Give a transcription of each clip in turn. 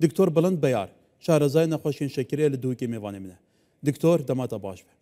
دکتۆر بڵند بەیار شارەزای نەخۆشیên şekerê li dûkê mêvanê min e. دکتۆر دەماتە باش be.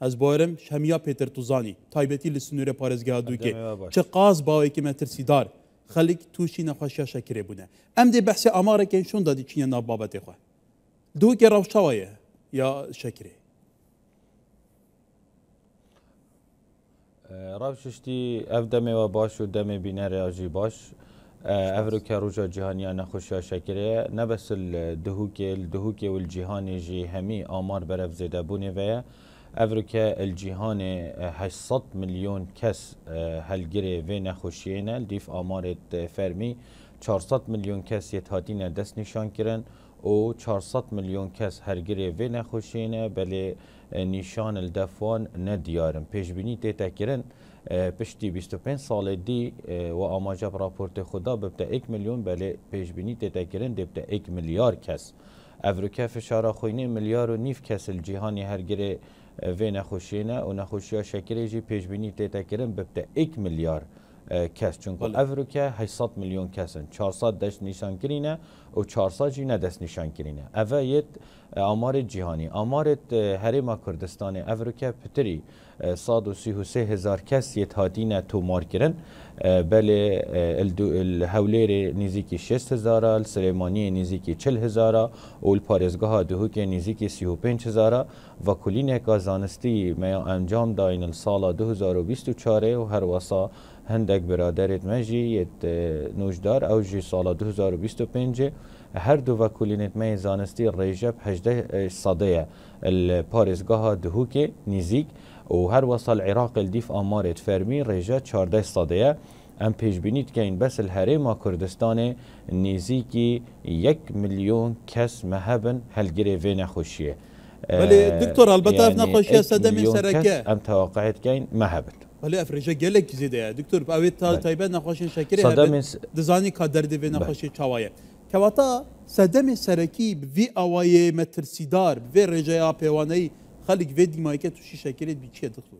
Ez borim Şemiya Pêtir Tuzanî taybetî li Sinûrê Parêzgeha Dûkê çi qas bawekî me tirsidar xelîk tûşî nexweşiya şekerê bûne. Em dê behsê amarekên şûn da dîçîne nav babetê xwe. Dûkê rewşawa ye ya şekerê. Rewşiştî ev demê we baş û demê bînerê jî baş. Evroka Roja Cîhaniya Nexweşiya Şekerê ne bes dihûkê û cîhanê jî hemî amar berev zêdebûnê ve ye. Evroka cîhanê 800 milyon kes helgirê vê nexweşiyê ne dîv amarê fermî 400 milyon kes yê hatîne dest nîşan kirin û 400 milyon kes hergirê vê nexweşiyê ne belê nîşan li dev wan nediyar in. Pêşbînî tê te kirin piştî 25 salê dî û amaca raportê xwe da bibte 1 milyon belê pêşbînî tê te kirin dê bite 1 milyar kes. Evroka fişara xwînê milyar û nîv kes li cîhanê hergirê vê nexweşiyê ne û nexweşiya şekerê jî pêşbînî tê te kirin bibte 1 milyar kes. Çünkü Evroka 800 milyon kesin. 400 dest nîşan kirîne û 400 jî ne dest nîşan kirîne. Ev yet amarê cîhanî. Amarê Herêma Kurdistanê Evroka pitirî 133,000 kes yê hatîne tûmar kirin. Belê Hewlêrê nîzîkî 6,000 li Silêmaniyê nîzîkî 40,000 û li Parêzgeha Duhokê nîzîkî 35,000 vekulîneka zanistî meya encam dayîn li sala 2024 û her wesa hindek biraderê me jî yet nûjdar ew jî sala 2025 her du vekulînên me zanistî rêjeb 18 sedê ye li Parêzgeha Duhokê nîzik û her wesa li Iraqê li dîv amarê fermî rêje 14 sedê ye. Em pêşbînî dikeyin bes li Herêma Kurdistanê nêzîkî 1 milyon kes me hebin helgirê vê nexweşiyê. Belê Diktor helbet ev nexweşiya sedemên sereke em tewaqiet dikeyin me hebin. Belê ev rêje gelek zêde ye. Diktor ew taybet nexweşiyên şekerê hebin dizanî ka derdê vê nexweşiyê çawa ye. Kewata sedemê serekî bi vî awayê me tirsidar bi vê rêjeya pêwaneyî xelîk vê dîmayeke tûşî şekerê bî çi ye Diktor?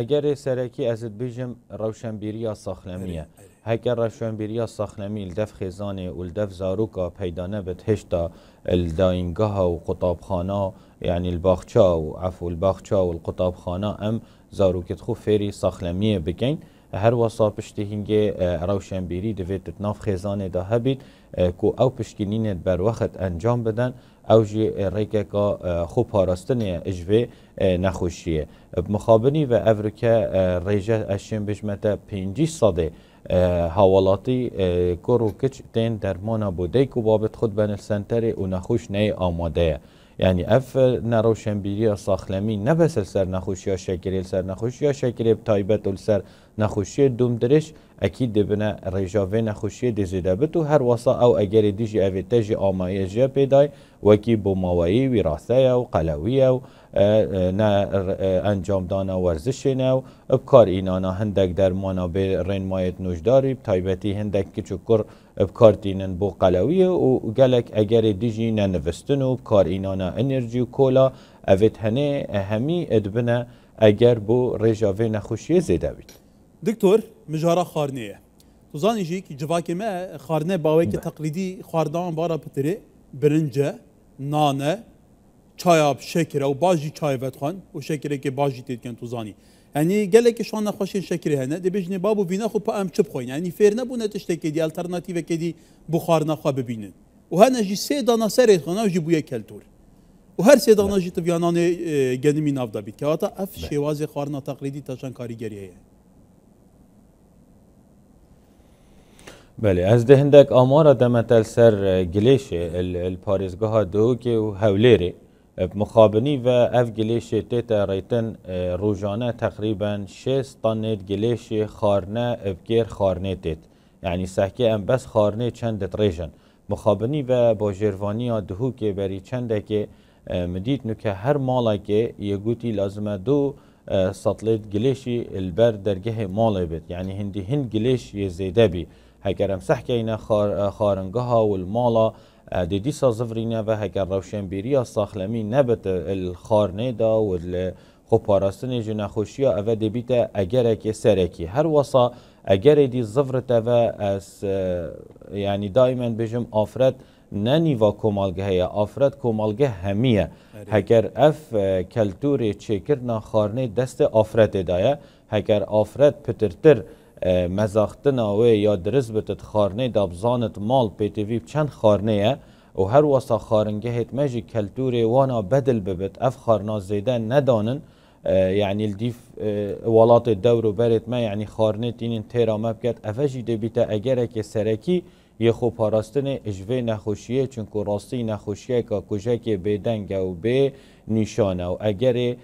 Egerê serekî ez dibêjim rewşenbîriya saxlemî ye. Heger rewşenbîriya saxlemî li dev xêzanê û li dev zaroka peyda nebit hêşta li dayîngeha û qutabxana yani li baxça û efû li baxça û li qutabxana em zarokê xwe fêrî saxlemiyê bikin. Her wesa piştî hingê rewşenbîrî divê nav xêzanê de hebît ku ew piştînînê berwexet encam bidin ew jî rêkeka xwe parastinê ji vê nexweşiyê. Bi mixabinî ve Evroka rêje eşên bijme te 5 sedê hawalatî kur û kiç tên dermana bodeyk û babet xwe dibin li senterê û nexweş neyê amade ye. Yani ev nerewşenbîriya saxlemî ne bes li ser nexweşiya şekerê li ser nexweşiya şekerê bi taybet û li ser nexweşiyê dûmdirêj ekî dibine rêja vê nexweşiyê dê zêde bit û her wesa ew egerê dî jî evê te jî amayejiya pêdayê wekî bomawayî wîraseya û qelewiya û encamdana werzişê ne û bi kar înana hindek dermana bê rênmayê nûjdarî bi taybetî hindek kiç û kur bi kar tînin bo qelewiyê û gelek egerê dî jî nenivîstin û bi kar înana enerjî û kola evê henê hemî dibine eger bo rêja vê nexweşiyê zêde bît. Diktor mijara xwarinê ye. Tu zanî jî civakê me xwarinê bawekî teqlîdî xwardawan bara pitirê birince, nane, çaya bi şekerê û baz jî çayê vedixwan û şekerekê baz jî tê dikin tu zanî. Yani gelekî şan nexweşiyên şekerê hene dibêjin babû vîna xwe pa em çi bixweyin. Yani fêr nebûne tiştekê dî alternatîvekê dî bu xwarina xwe bibînin. û hene jî sê dana serê xwe jî bûye keltûr. û her sê dana jî tivyananê genimî nav da bît. Kewata ev şêwazê xwarina teqlîdî taşan karîgeriyê ye. Belê ez de hindek amara demetel ser gilêşê li Parêzgeha Duhokê û Hewlêrê mixabinî ve ev gilêşê tê te rêtin rojane teqrîben 6 tanê gilêşê xwarine evgêr xwarinê têt. Yani sehkê em bes xwarinê çend ditrêjin. Mixabinî ve bajêrvaniya Duhokê berî çendekê min dît nuke her malekê yê gotî lazim e 2 satlêt gilêşî li ber dergehê malê bit. Yani hindî hin gilêş yê zêde bî. Heger em sehkeyne xwaringeha û li mala dê dîsa zivrîne ve heger rewşenbîriya saxlemî nebit li xwarinê da û li xwe parastinê ji nexweşiya ev dê bîte egerekê serekî. Her wesa اگر دی زفرت و از یعنی دائما بجم آفرد ننیوا کومالگه هیا آفرد کومالگه همیه هگر اف کلتور چکرنا خارنه دست آفرد دایه هگر آفرد پترتر مزاختنا و یا درز بتت خارنه دابزانت مال پیتوی چند خارنه و هر واسا خارنگه هت مجی کلتور وانا بدل ببت اف خارنا زیده ندانن يعني الديف ولات الدور برت ما يعني خارنتين تيرا ما بكت افجي دبيتا اگرك سركي يخو پاراستن اجوه نخوشیه چونکو راستی نخوشیه که کجاکی بدنگ و به نشانه و اگر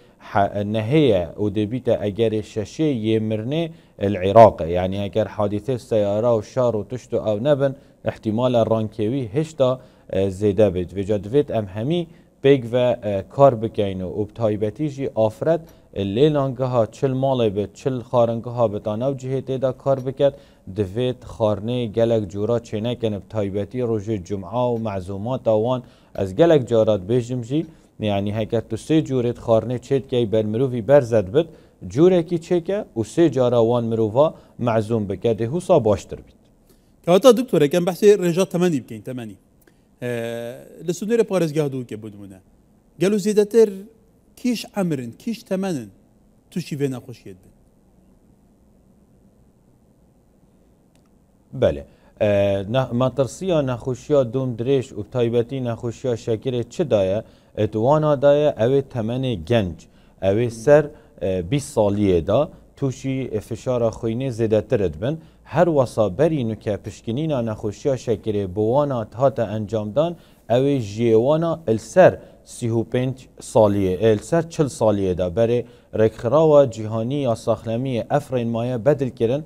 نهیه و دبیتا اگر ششه یمرنه العراق يعني اگر حادثه سياره و شار و تشتو او نبن احتمال رانکوی هشتا زیده بید و جدویت ام همی بیگ و کار بکین و بتایبتی جی آفرد لیلانگه ها چل ماله بید چل خارنگه ها بتانه و جهته دا کار بکد دوید خارنه گلک جورا چینه کنه بتایبتی روژ جمعه و معزومات آوان از گلک جارات بیجم جی یعنی هکر تو سه جورت خارنه چید که بر مروفی برزد بید جوره کی چه که و سه جارا وان مروفا معزوم بکده حسا باشتر بید که حتی دکتوره کم بحثی رجا تمنی بکن تمنی لسنور پارزگاه دو که بودمونه گلو زیده تر کیش عمرن کیش تمنن توشی و نخوشیت بید بله مطرسیا نخوشیا دوم درش و تایبتی نخوشیا شکر چه دایه اتوانا دایه اوه تمن گنج اوه سر 20 سالیه دا توشی فشار خوینه زیده ترد بن هر واسا برینو که پشکنینا نخوشیا شکر بوانا تحت انجام دان اوه جیوانا السر 35 سالیه السر 40 سالیه دا بره رکخراو جهانی یا ساخنمی افرین مایه بدل کرن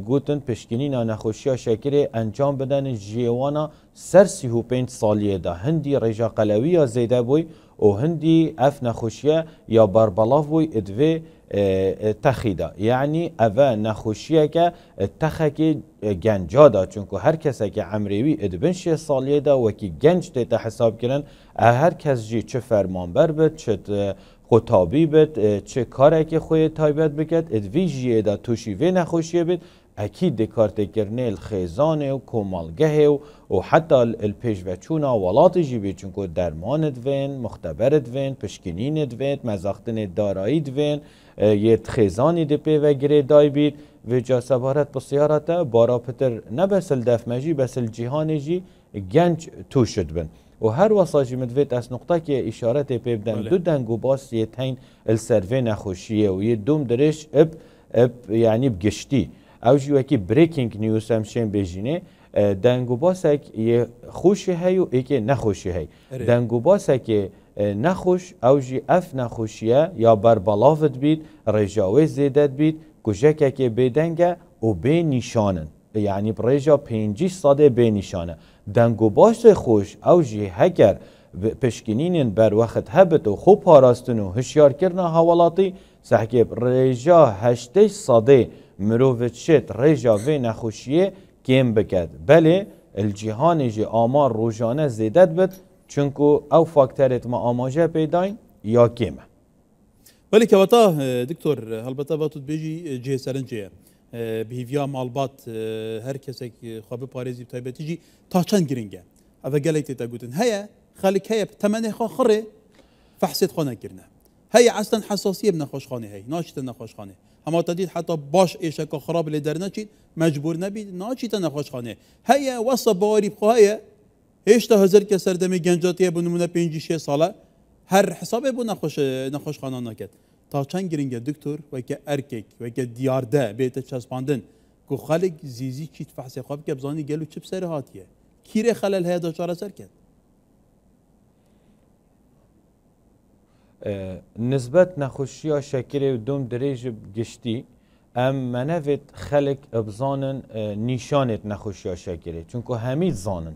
گوتن پشکنینا نخوشیا شکر انجام بدن جیوانا سر 35 سالیه دا هندی رجا قلوی زیده بوی و هندی اف نخوشیا یا بربلاف بوی ادوه تخیدا یعنی اوه نخوشیه که تخک گنجا دا چونکو هر کسی که عمریوی ادبن 6 سالیه دا وکی گنج دیتا حساب کرن هر کس جی چه فرمانبر بد چه خطابی بد چه کاره که خوی تایبت بکد ادوی جیه دا توشی وی نخوشیه بد اكيد دكارت كرني الخيزانه وكومالجه وحتى البيجوچونا ولات جيبي چونكو درمان دوين مختبر دوين پشكنين دوين مزاختن دارایی دوين يت خيزاني دي بي وگري داي بيت و جا سبارت بسيارته بارا پتر نبسل دفمجي بس الجهان جي گنج توشد بن و هر وصاجي مدويت اس نقطه كي اشارت بي بدن دو دنگو باس يتين السروي نخوشيه و يدوم درش اب يعني بگشتي او جی وکی بریکینگ نیوز هم شن بجینه دنگو باسک یه خوشی هی و ایک نخوشی هی دنگو باسک نخوش او جی اف نخوشیه یا بربلافت بید رجاوه زیدت بید کجکه که بدنگه و به نشانن یعنی برجا 5 ساده به نشانه دنگو باس خوش او جی هکر پشکنین بر وقت هبت و خوب پاراستن و هشیار کرنا حوالاتی سحکیب رجا 8 ساده مروفت شد رجا و نخوشیه کم بکد بله الجهان جی آمار روزانه زیدت بد چونکو او فاکترت ما آماجه پیداین یا کمه ولی که وطا دکتور البته وقت بیجی جه سرنجه بهیویا مالبات هر کسی که خواب پارێزی تایبەتی جی تا چند گرنگه اوه گلک تیتا گوتن هیا خالک هیا تمنه خوا خره فحصت خانه کرنه هیا اصلا حساسیه بنخوش خانه هی ناشت نخوش خانه اما تدید حتی باش ایشک خراب لیدر نچید مجبور نبید ناچیت نخوش خانه هیا واسه باری بخواه هشتا هزار که سردمی گنجاتیه بنمونه 5-6 ساله هر حسابه بو نخوش خانه نکد تا چند گرنگه دکتور و که ارکک و که دیارده بیت چسباندن کو خالق زیزی چیت فحص خواب که بزانی گلو چپ سر هاتیه کیره خلل هیا دچار سر کرد نسبت نخوشی شکر دوم دریج گشتی ام منوت خلق ابزانن نشانت نخوشی شکره چونکو همید زانن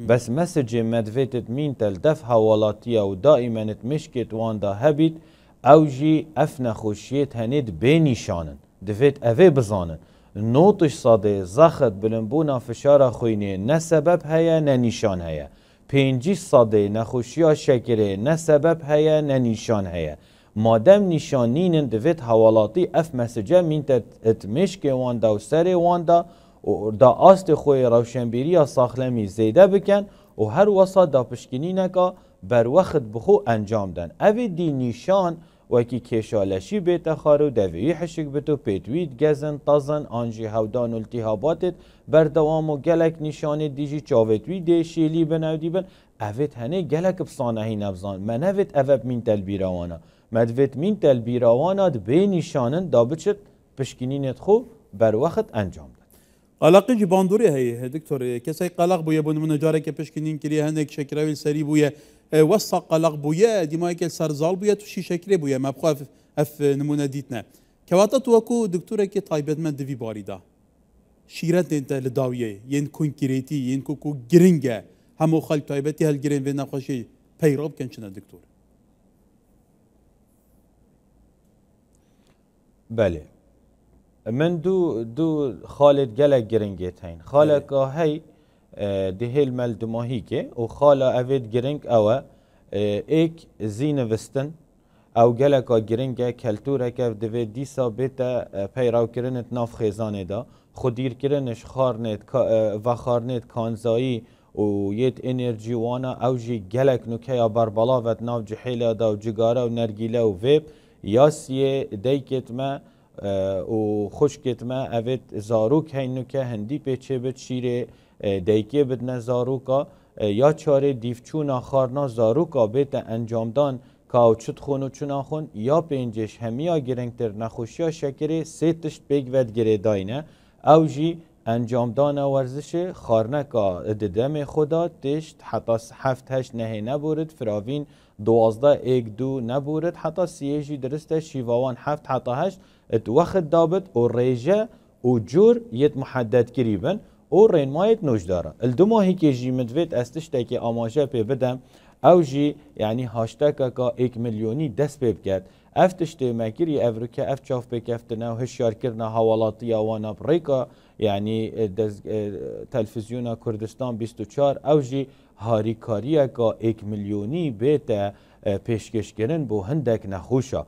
بس مسج مدویتت مین تل دف حوالاتیه و دائمانت مشکت واندا هبید او جی اف نخوشیت هنید به نشانن دوید اوه بزانن نوتش ساده زخت بلنبونا فشار خوینه نه سبب هیا نه نشان هیا 5 ساده نخوشی شکره نه سبب هیا نه نشان هیا مادم نشانین دوید حوالاتی اف مسجه مین تتمشک واندا و سر واندا و دا آست خوی روشنبیری یا ساخلمی زیده بکن و هر وسا دا پشکنی نکا بر وقت بخو انجام دن. اوی دی نشان وکی کشالشی بیت خارو دوی حشک بتو پیتوید گزن تازن آنجی هودان التهاباتت بردوام و گلک نشان دیجی چاوتوی دی شیلی بناودی بن اوید هنه گلک بسانه هی نبزان من اوید اوید مین تل بیروانا مدوید مین تل بیروانا به نشانن دا بچت پشکنینت خو بر وقت انجام دن. قلقی جی باندوری هی دکتور کسی قلق بویه بون منجاره که پشکنین کلی هنک شکراویل سری بویه وسط قلق بویه دیمایی که سرزال بویه تو شی شکری بویه مبخوا اف نمونه دیتنه کواتا تو اکو دکتوره که طایبت من دوی باری دا شیرت انت لداویه ین کنکریتی ین کوکو گرنگه همو خلق طایبتی هل گرن و نخوشی پیراب کنچنه دکتور. بله من دو خالد گلک گرنگیت هین خالد که هی دهیل مل دماهی که و خالا اوید گرنگ اوه ایک زین وستن او گلکا گرنگه کلتوره که دوید دیسا بیتا پیراو کرنت ناف خیزانه دا خودیر کرنش خارنت کانزایی و یت انرژی وانا او جی گلک نوکه یا بربلاوت ناف جحیله دا و جگاره و نرگیله و ویب یاسیه دیکت ما و خوشکت ما اوید زاروک هینو که هندی پیچه بد شیره دیکه بد نزاروکا یا چاره دیفچونا خارنا زاروکا بیت انجام دان که او چود خونو چونا خون یا پینجش همیا گرنگتر نخوشیا شکره سه تشت بیگ ود گره داینه او جی انجام دان ورزش خارنه که ددم خدا تشت حتی 7-8 نه نبورد فراوین 12-1-2 نبورد حتی سیجی درسته شیوان 7 حتی 8 ات وقت دابت و ریجه و جور یت محدد کریبن و رین مایت نوش داره الدماهی که جی مدوید استشته که آماجه پی بدم او جی یعنی هاشتاکا که 1 میلیونی دست پی بکرد افتشته مکری افریقا اف چاف بکفتنه و هشیار کرنه حوالاتی وانا بریکا یعنی تلفزیون کردستان 24 او جی هاریکاریه که 1 میلیونی بیت پیشکش کرن بو هندک نخوشا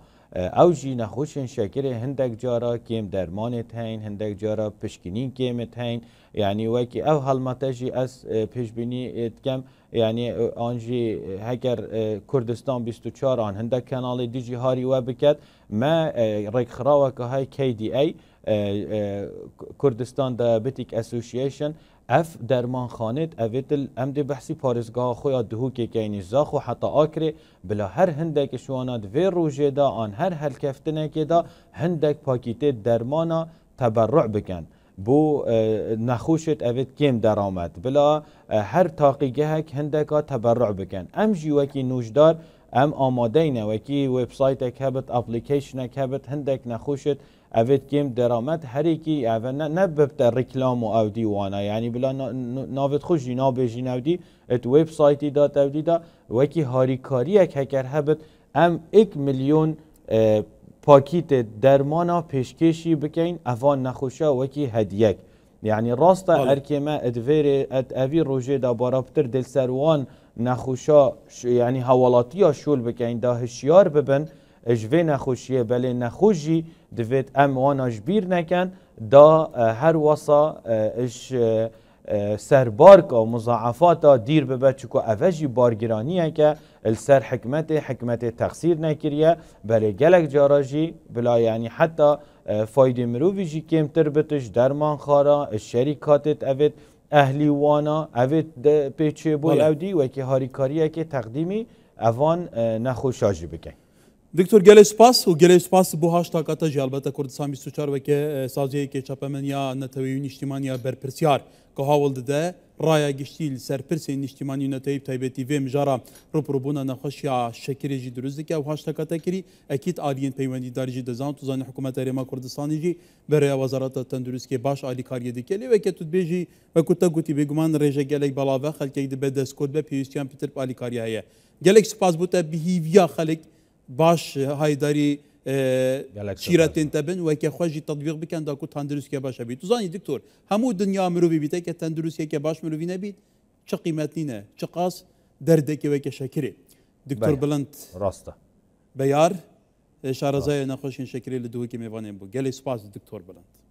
او جی نخوشن شکر هندک جارا کم درمانت هین هندک جارا پشکنین کمت هین یعنی وکی او حالمتا جی از پیشبینی اتکم یعنی آنجی هکر کردستان 24 آن هندک کانال دیجی هاری و بکد ما ریک خراوه که های KDA کردستان دیابتیک اسوسییشن اف درمان خانت اویتل امد بحثی پارزگاه خویا دهو که کینی زاخو حتی آکره بلا هر هندک شوانات وی روژه دا آن هر کفتنه که دا هندک پاکیت درمانا تبرع بکن بو نخوشت اوید کم درآمد بلا هر تاقیگه هک هندکا تبرع بکن ام جی وکی نوشدار ام آماده اینه وکی ویبسایت هبت اپلیکیشن هبت هندک نخوشت اوید کم درآمد هر کی اول نببت رکلام و اودی وانا یعنی بلا ناوت خوشی نابجی نودی ات ویبسایتی دات اودی دا وکی هاریکاری یک هکر هبت ام 1 میلیون پاکیت درمانا پیشکشی بکین اوان نخوشا وکی هدیک یعنی راستا ارکیما ادویر اوی روژه دا بارابتر دل سروان نخوشا یعنی حوالاتیا شول بکین دا هشیار ببن اجوه نخوشیه بله نخوشی دوید ام واناش بیر نکن دا هر واسا اش سربار که مضاعفات دیر ببه چکو اوجی بارگرانیه که السر حکمت تقصیر نکریه برای گلک جاراجی بلا یعنی حتی فایده مروفی جی کم تربتش درمان خارا شریکاتت اوید اهلی وانا اوید پیچه بوی اودی و که هاریکاریه که تقدیمی اوان نخوشاجی بکن دکتور گل سپاس و گل سپاس بو هاشتاگاتا جی البته کردستان 24 و که سازیه که چاپمنیا نتویون اجتماعی برپرسیار که هاول ده رای گشتیل سرپرسی اجتماعی نتایب تایبتی و مجارا روبروبونا نخوشیا شکری جی دروز که و هاشتاگاتا کری اکید آلین پیوندی داری جی دزان تو زن حکومت ریما کردستانی جی برای وزارت تندرست که باش آلی کاری دیکلی و که تو بیجی و کتا گوتی بگمان رژه گلک بلاوه خلکی ده بدسکود به پیوستیان پیتر آلی کاری هایه گلک سپاس بوده بیهیویا خلک باش های داری شیرتین تبن و که خوشی تطبیق بکن دا کو تندرست که باشه بید تو زانی دکتور همو دنیا مروی بیده که تندرستی که باش مروی نبید چه قیمت نینه چه قاس درده که و که شکره دکتور بلند راسته بیار شارزای نخوشین شکری لدوکی میوانیم بو گلی سپاس دکتور بلند